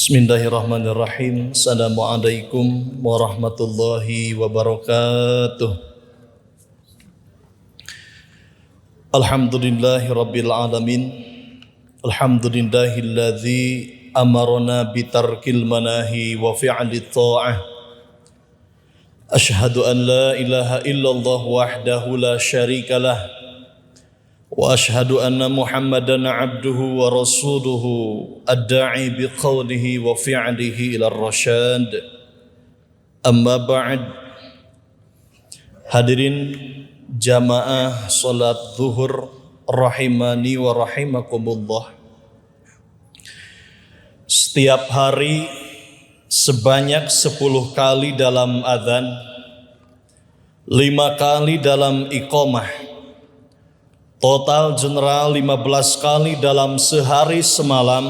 Bismillahirrahmanirrahim. Assalamualaikum warahmatullahi wabarakatuh. Alhamdulillahi rabbil alamin. Alhamdulillahilladzi amarna bitarkil manahi wa fi'lit ta'ah. Ashhadu an la ilaha illallah wahdahu la syarikalah. Wa ashhadu anna Muhammadan abduhu wa rasuluhu ad-da'i biqawlihi wa fi'lihi ila ar-rasyad. Amma ba'd. Hadirin jamaah salat zuhur rahimani wa rahimakumullah. Setiap hari sebanyak 10 kali dalam adzan, 5 kali dalam iqamah, total general 15 kali dalam sehari semalam.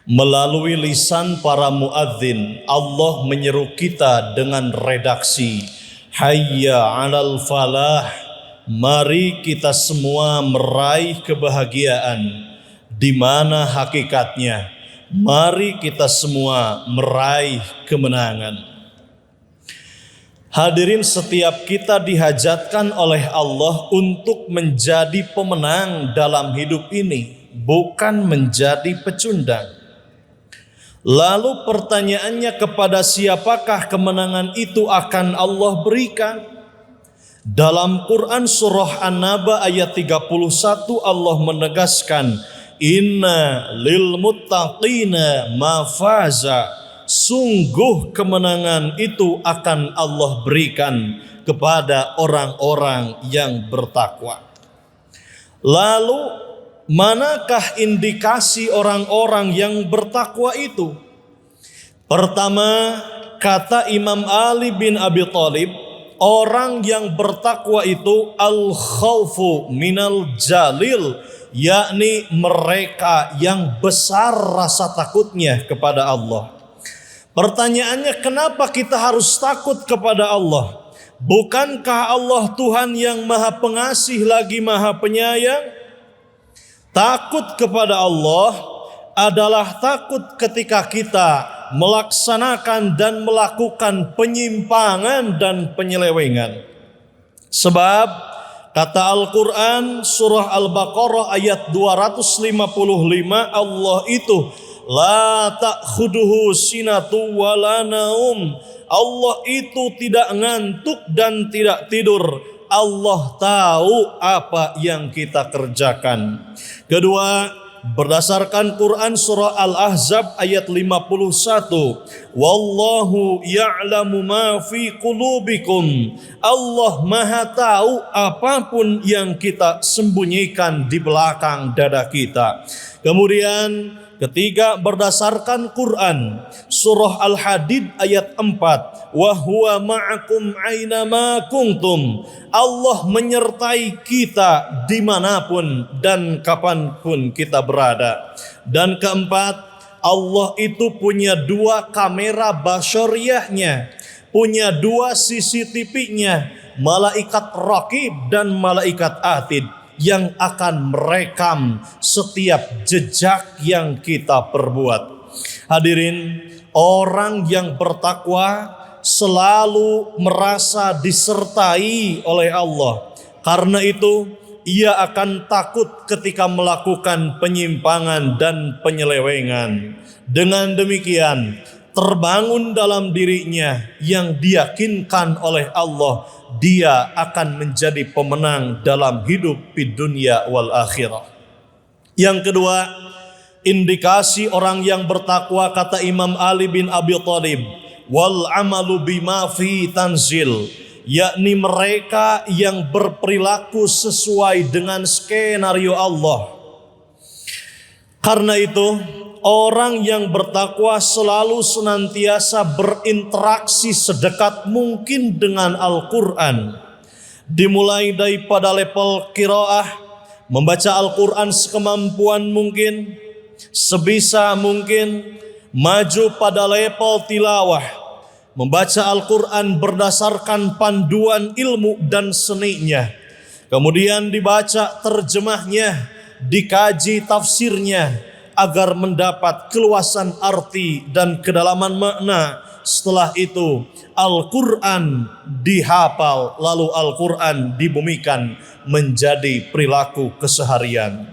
Melalui lisan para muadzin, Allah menyeru kita dengan redaksi Hayya 'alal falah. Mari kita semua meraih kebahagiaan. Di mana hakikatnya? Mari kita semua meraih kemenangan. Hadirin, setiap kita dihajatkan oleh Allah untuk menjadi pemenang dalam hidup ini, bukan menjadi pecundang. Lalu pertanyaannya, kepada siapakah kemenangan itu akan Allah berikan? Dalam Quran surah An-Naba ayat 31 Allah menegaskan, Inna lil muttaqina mafaza. Sungguh kemenangan itu akan Allah berikan kepada orang-orang yang bertakwa. Lalu manakah indikasi orang-orang yang bertakwa itu? Pertama, kata Imam Ali bin Abi Thalib, orang yang bertakwa itu al-khawfu minal jalil, yakni mereka yang besar rasa takutnya kepada Allah. Pertanyaannya, kenapa kita harus takut kepada Allah? Bukankah Allah Tuhan yang Maha Pengasih lagi Maha Penyayang? Takut kepada Allah adalah takut ketika kita melaksanakan dan melakukan penyimpangan dan penyelewengan. Sebab kata Al-Quran surah Al-Baqarah ayat 255, Allah itu La ta'khuduhu sinatu wala naum. Allah itu tidak ngantuk dan tidak tidur. Allah tahu apa yang kita kerjakan. Kedua, berdasarkan Quran surah Al-Ahzab ayat 51, Wallahu ya'lamu ma fi qulubikum. Allah Maha tahu apapun yang kita sembunyikan di belakang dada kita. Kemudian ketiga, berdasarkan Quran surah Al-Hadid ayat 4, wa huwa ma'akum ainama kuntum. Allah menyertai kita dimanapun dan kapanpun kita berada. Dan keempat, Allah itu punya 2 kamera basyariyahnya, punya 2 CCTV-nya, malaikat raqib dan malaikat atid, yang akan merekam setiap jejak yang kita perbuat. Hadirin, orang yang bertakwa selalu merasa disertai oleh Allah. Karena itu, ia akan takut ketika melakukan penyimpangan dan penyelewengan. Dengan demikian, terbangun dalam dirinya yang diyakinkan oleh Allah, dia akan menjadi pemenang dalam hidup di dunia wal akhirah. Yang kedua, indikasi orang yang bertakwa, kata Imam Ali bin Abi Thalib, wal amalu bima fi tanzil, yakni mereka yang berperilaku sesuai dengan skenario Allah. Karena itu, orang yang bertakwa selalu senantiasa berinteraksi sedekat mungkin dengan Al-Quran. Dimulai daripada level qiraah, membaca Al-Quran sekemampuan mungkin, sebisa mungkin. Maju pada level tilawah, membaca Al-Quran berdasarkan panduan ilmu dan seninya. Kemudian dibaca terjemahnya, dikaji tafsirnya, agar mendapat keluasan arti dan kedalaman makna. Setelah itu Al-Quran dihafal, lalu Al-Quran dibumikan menjadi perilaku keseharian.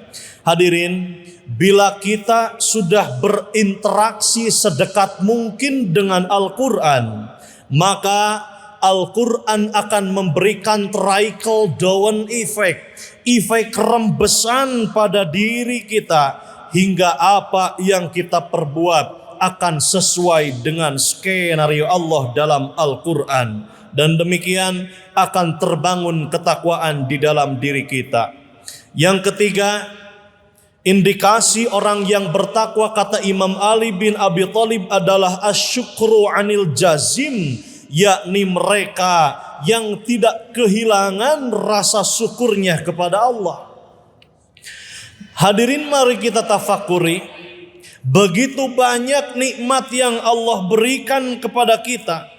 Hadirin, bila kita sudah berinteraksi sedekat mungkin dengan Al-Quran, maka Al-Quran akan memberikan trickle down effect, efek rembesan pada diri kita, hingga apa yang kita perbuat akan sesuai dengan skenario Allah dalam Al-Quran. Dan demikian akan terbangun ketakwaan di dalam diri kita. Yang ketiga, indikasi orang yang bertakwa, kata Imam Ali bin Abi Thalib, adalah asyukru anil jazim, yakni mereka yang tidak kehilangan rasa syukurnya kepada Allah. Hadirin, mari kita tafakuri. Begitu banyak nikmat yang Allah berikan kepada kita.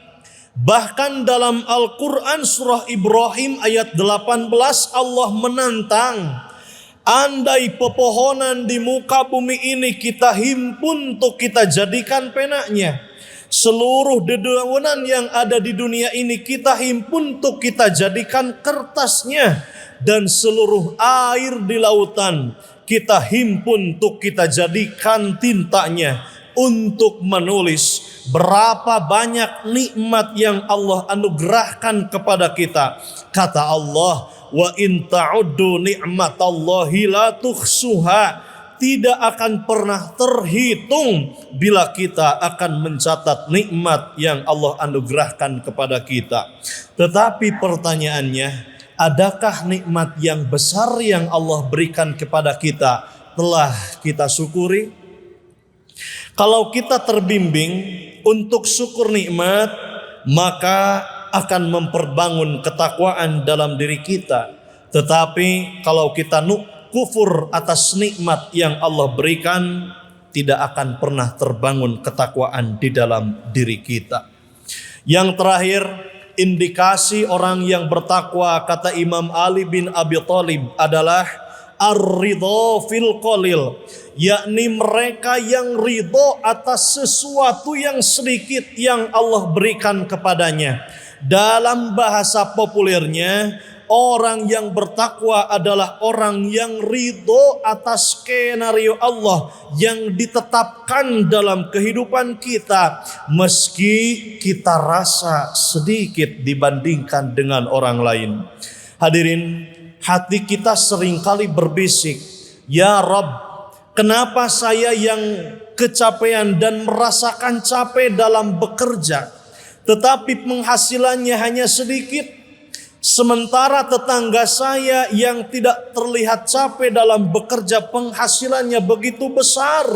Bahkan dalam Al-Quran surah Ibrahim ayat 18 Allah menantang, andai pepohonan di muka bumi ini kita himpun untuk kita jadikan penaknya, seluruh dedaunan yang ada di dunia ini kita himpun untuk kita jadikan kertasnya, dan seluruh air di lautan kita himpun untuk kita jadikan tintanya untuk menulis. Berapa banyak nikmat yang Allah anugerahkan kepada kita. Kata Allah, wa in ta'uddu ni'matallahi la tuhsuha, tidak akan pernah terhitung bila kita akan mencatat nikmat yang Allah anugerahkan kepada kita. Tetapi pertanyaannya, adakah nikmat yang besar yang Allah berikan kepada kita telah kita syukuri? Kalau kita terbimbing untuk syukur nikmat, maka akan memperbangun ketakwaan dalam diri kita. Tetapi kalau kita kufur atas nikmat yang Allah berikan, tidak akan pernah terbangun ketakwaan di dalam diri kita. Yang terakhir, indikasi orang yang bertakwa, kata Imam Ali bin Abi Thalib, adalah ar-ridha fil qalil, yakni mereka yang ridho atas sesuatu yang sedikit yang Allah berikan kepadanya. Dalam bahasa populernya, orang yang bertakwa adalah orang yang ridho atas skenario Allah yang ditetapkan dalam kehidupan kita, meski kita rasa sedikit dibandingkan dengan orang lain. Hadirin, hati kita seringkali berbisik, ya Rabb, kenapa saya yang kecapean dan merasakan capek dalam bekerja, tetapi penghasilannya hanya sedikit, sementara tetangga saya yang tidak terlihat capek dalam bekerja penghasilannya begitu besar.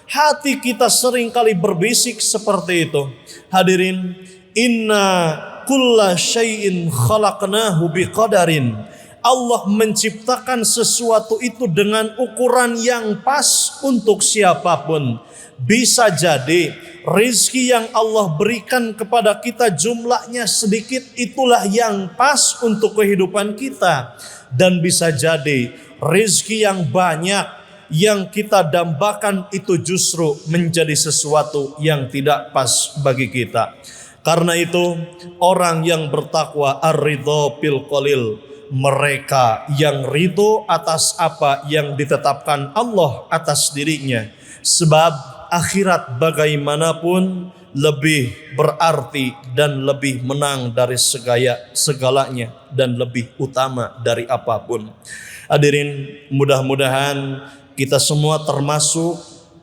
Hati kita seringkali berbisik seperti itu. Hadirin, inna kulla syai'in khalaqnahu biqadarin. Allah menciptakan sesuatu itu dengan ukuran yang pas untuk siapapun. Bisa jadi rezeki yang Allah berikan kepada kita jumlahnya sedikit, itulah yang pas untuk kehidupan kita. Dan bisa jadi rezeki yang banyak yang kita dambakan itu justru menjadi sesuatu yang tidak pas bagi kita. Karena itu orang yang bertakwa ar-ridha bil qalil, mereka yang ridho atas apa yang ditetapkan Allah atas dirinya. Sebab akhirat bagaimanapun lebih berarti dan lebih menang dari segalanya dan lebih utama dari apapun. Hadirin, mudah-mudahan kita semua termasuk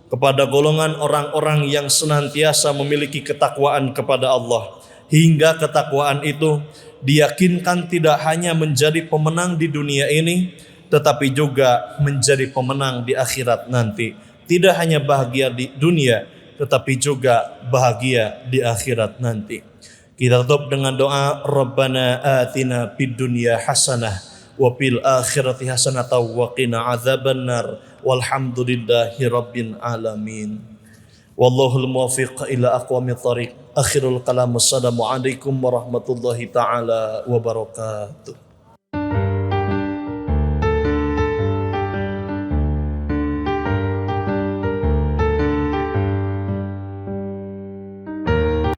kepada golongan orang-orang yang senantiasa memiliki ketakwaan kepada Allah, hingga ketakwaan itu diyakinkan tidak hanya menjadi pemenang di dunia ini, tetapi juga menjadi pemenang di akhirat nanti. Tidak hanya bahagia di dunia, tetapi juga bahagia di akhirat nanti. Kita tutup dengan doa, Rabbana atina fid dunya hasanah wa fil akhirati hasanah wa qina adzabannar, walhamdulillahi rabbil alamin. Wallahul muwaffiq ila aqwamit thariq. Akhirul kalam, assalamu alaikum warahmatullahi taala wabarakatuh.